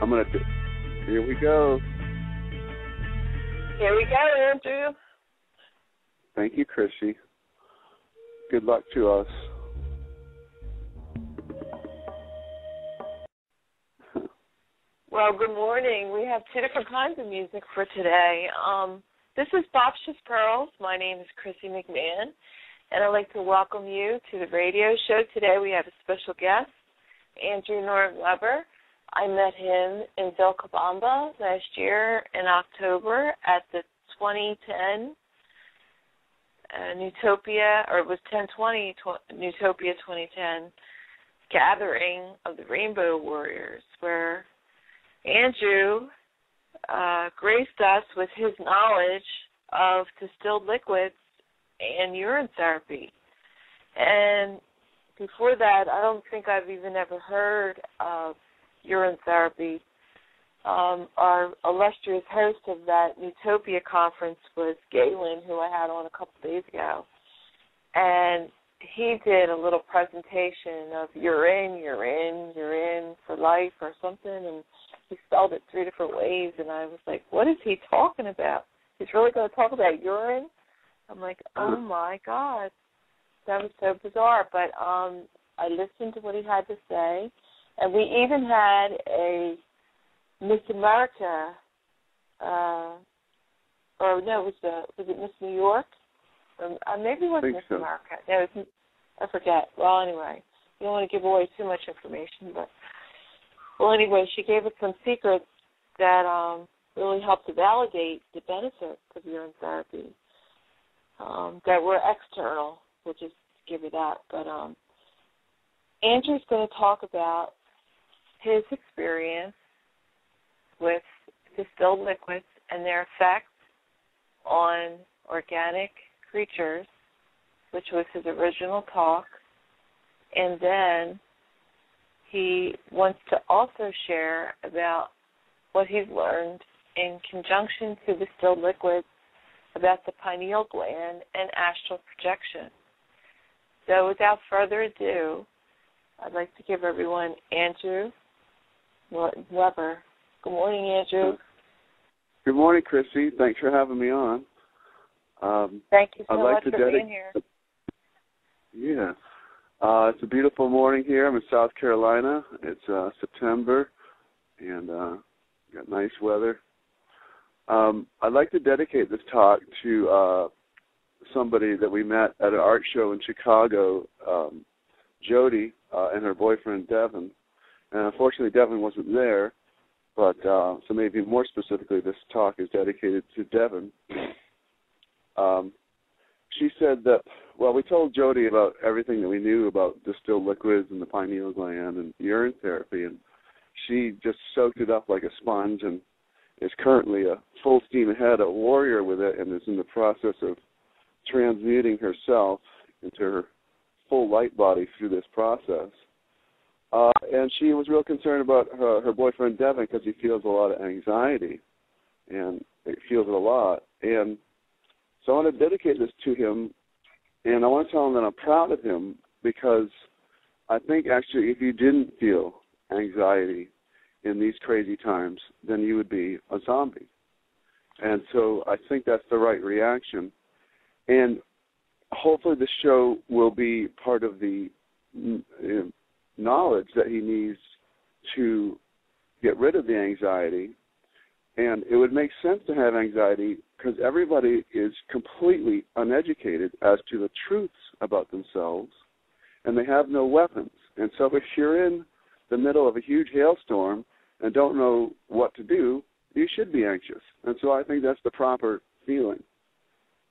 Here we go. Here we go, Andrew. Thank you, Chrissy. Good luck to us. Well, good morning. We have two different kinds of music for today. This is Bobsh's Pearls. My name is Chrissy McMahon, and I'd like to welcome you to the radio show. Today we have a special guest, Andrew Norton Weber. I met him in Vilcabamba last year in October at the 2010 Newtopia, or it was 1020 Newtopia 2010 gathering of the Rainbow Warriors, where Andrew graced us with his knowledge of distilled liquids and urine therapy. And before that, I don't think I've even ever heard of urine therapy. Our illustrious host of that Newtopia conference was Galen, who I had on a couple of days ago. And he did a little presentation of urine for life or something, and he spelled it 3 different ways, and I was like, what is he talking about? He's really going to talk about urine? I'm like, oh, my God. That was so bizarre. But I listened to what he had to say, and we even had a Miss America, was it Miss New York? Maybe it wasn't Miss America. No, I forget. Well, anyway, you don't want to give away too much information, but anyway, she gave us some secrets that really helped to validate the benefits of urine therapy that were external. We'll just give you that. But Andrew's going to talk about his experience with distilled liquids and their effects on organic creatures, which was his original talk. And then he wants to also share about what he's learned in conjunction to distilled liquids about the pineal gland and astral projection. So without further ado, I'd like to give everyone Andrew Norton Weber. Good morning, Andrew. Good morning, Chrissy. Thanks for having me on. Thank you so much for being here. Yeah. It's a beautiful morning here. I'm in South Carolina. It's September, and got nice weather. I'd like to dedicate this talk to somebody that we met at an art show in Chicago, Jody and her boyfriend, Devin. And unfortunately, Devin wasn't there, but so maybe more specifically, this talk is dedicated to Devin. She said that, well, we told Jody about everything that we knew about distilled liquids and the pineal gland and urine therapy, and she just soaked it up like a sponge and is currently a full steam ahead, a warrior with it, and is in the process of transmuting herself into her full light body through this process. And she was real concerned about her boyfriend, Devin, because he feels a lot of anxiety, and he feels it a lot. And so I want to dedicate this to him, and I want to tell him that I'm proud of him, because I think actually if you didn't feel anxiety in these crazy times, then you would be a zombie. And so I think that's the right reaction. And hopefully the show will be part of the knowledge that he needs to get rid of the anxiety. And it would make sense to have anxiety because everybody is completely uneducated as to the truths about themselves, and they have no weapons. And so if you're in the middle of a huge hailstorm and don't know what to do, you should be anxious. And so I think that's the proper feeling.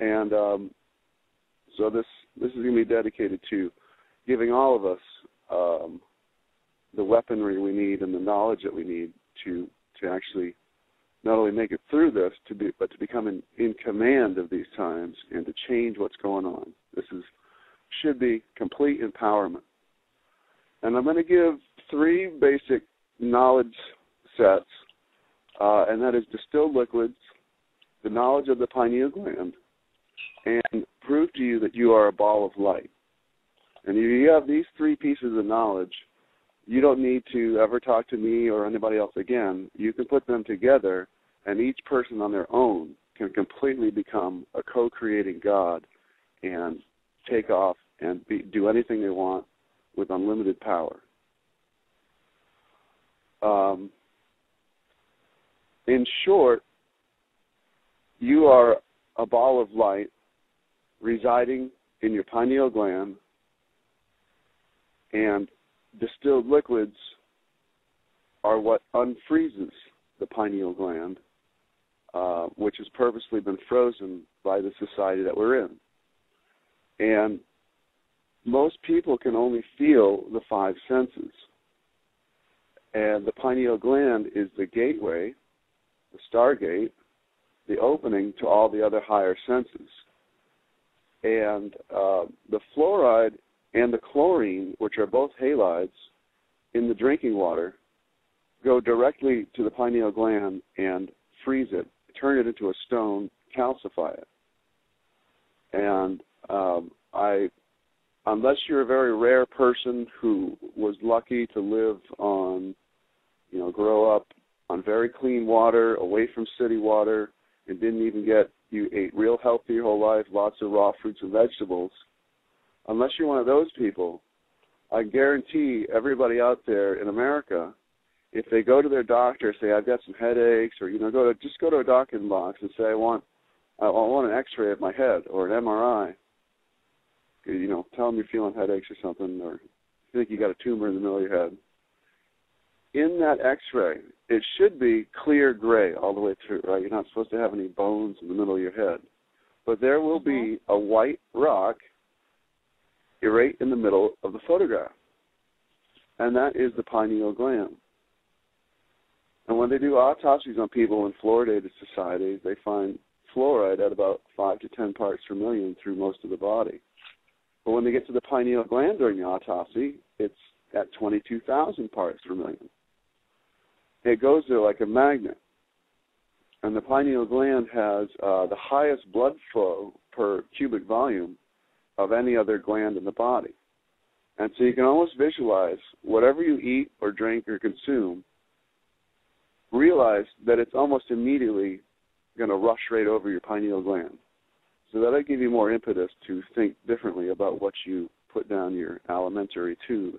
And so this is going to be dedicated to giving all of us the weaponry we need and the knowledge that we need to actually not only make it through this, but to become in command of these times and to change what's going on. This should be complete empowerment. And I'm going to give 3 basic knowledge sets, and that is distilled liquids, the knowledge of the pineal gland, and prove to you that you are a ball of light. And if you have these 3 pieces of knowledge, you don't need to ever talk to me or anybody else again. You can put them together, and each person on their own can completely become a co-creating God and take off and do anything they want with unlimited power. In short, you are a ball of light residing in your pineal gland, and distilled liquids are what unfreezes the pineal gland, which has purposely been frozen by the society that we're in. And most people can only feel the five senses. And the pineal gland is the gateway, the stargate, the opening to all the other higher senses. And the fluoride and the chlorine, which are both halides, in the drinking water, go directly to the pineal gland and freeze it, turn it into a stone, calcify it. And unless you're a very rare person who was lucky to live on, grow up on very clean water, away from city water, and you ate real healthy your whole life, lots of raw fruits and vegetables, unless you're one of those people, I guarantee everybody out there in America, if they go to their doctor, say, I've got some headaches, or, just go to a doctor's box and say, I want an x-ray of my head or an MRI. Tell them you're feeling headaches or something, or you think you got a tumor in the middle of your head. In that x-ray, it should be clear gray all the way through, right? You're not supposed to have any bones in the middle of your head. But there will be a white rock right in the middle of the photograph, and that is the pineal gland. And when they do autopsies on people in fluoridated societies, they find fluoride at about 5 to 10 parts per million through most of the body. But when they get to the pineal gland during the autopsy, it's at 22,000 parts per million. It goes there like a magnet. And the pineal gland has the highest blood flow per cubic volume of any other gland in the body. And so you can almost visualize whatever you eat or drink or consume, realize that it's almost immediately going to rush right over your pineal gland. So that'll give you more impetus to think differently about what you put down your alimentary tube.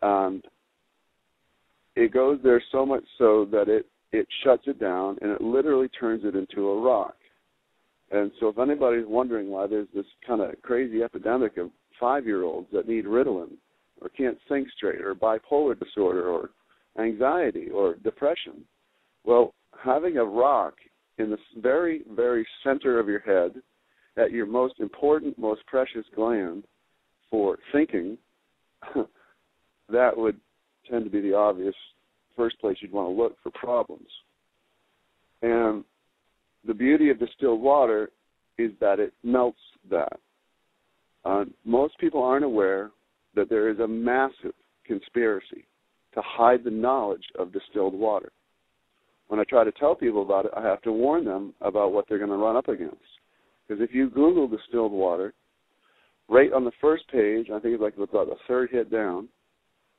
And it goes there so much so that it shuts it down, and it literally turns it into a rock. And so if anybody's wondering why there's this kind of crazy epidemic of 5-year-olds that need Ritalin or can't think straight or bipolar disorder or anxiety or depression, well, having a rock in the very, very center of your head at your most important, most precious gland for thinking, that would tend to be the obvious first place you'd want to look for problems. And the beauty of distilled water is that it melts that. Most people aren't aware that there is a massive conspiracy to hide the knowledge of distilled water. When I try to tell people about it, I have to warn them about what they're going to run up against. Because if you Google distilled water, right on the first page, I think it's like about the third hit down,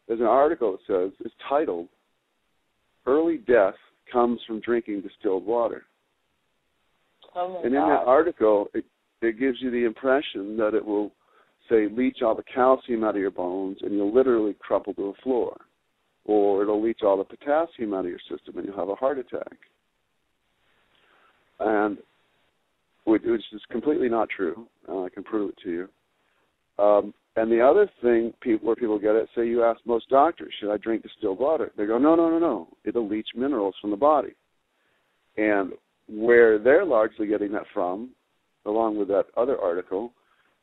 there's an article that says, it's titled, Early Death Comes from Drinking Distilled Water. Oh and in that article, it gives you the impression that it will, say, leach all the calcium out of your bones and you'll literally crumple to the floor. Or it'll leach all the potassium out of your system and you'll have a heart attack. And which is completely not true. I can prove it to you. And the other thing where people get it, say you ask most doctors, should I drink distilled water? They go, no. It'll leach minerals from the body. And where they're largely getting that from, along with that other article,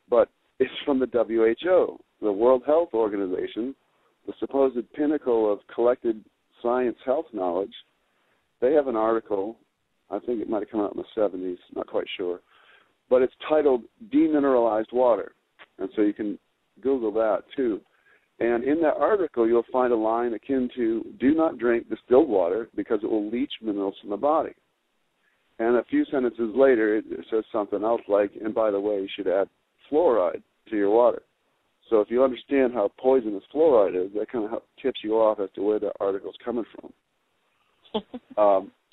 but it's from the WHO, the World Health Organization, the supposed pinnacle of collected science health knowledge. They have an article, I think it might have come out in the 70s, not quite sure, but it's titled Demineralized Water. And so you can Google that too. And in that article, you'll find a line akin to, do not drink distilled water because it will leach minerals from the body. And a few sentences later, it says something else like, and by the way, you should add fluoride to your water. So if you understand how poisonous fluoride is, that kind of tips you off as to where the article's coming from.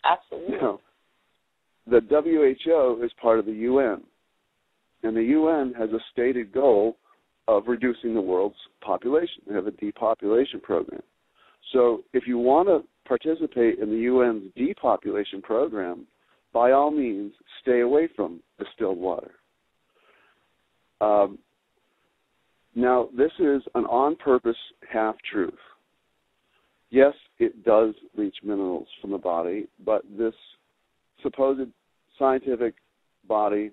Absolutely. You know, the WHO is part of the UN, and the UN has a stated goal of reducing the world's population. They have a depopulation program. So if you want to participate in the UN's depopulation program, by all means, stay away from distilled water. Now, this is an on-purpose half-truth. Yes, it does leach minerals from the body, but this supposed scientific body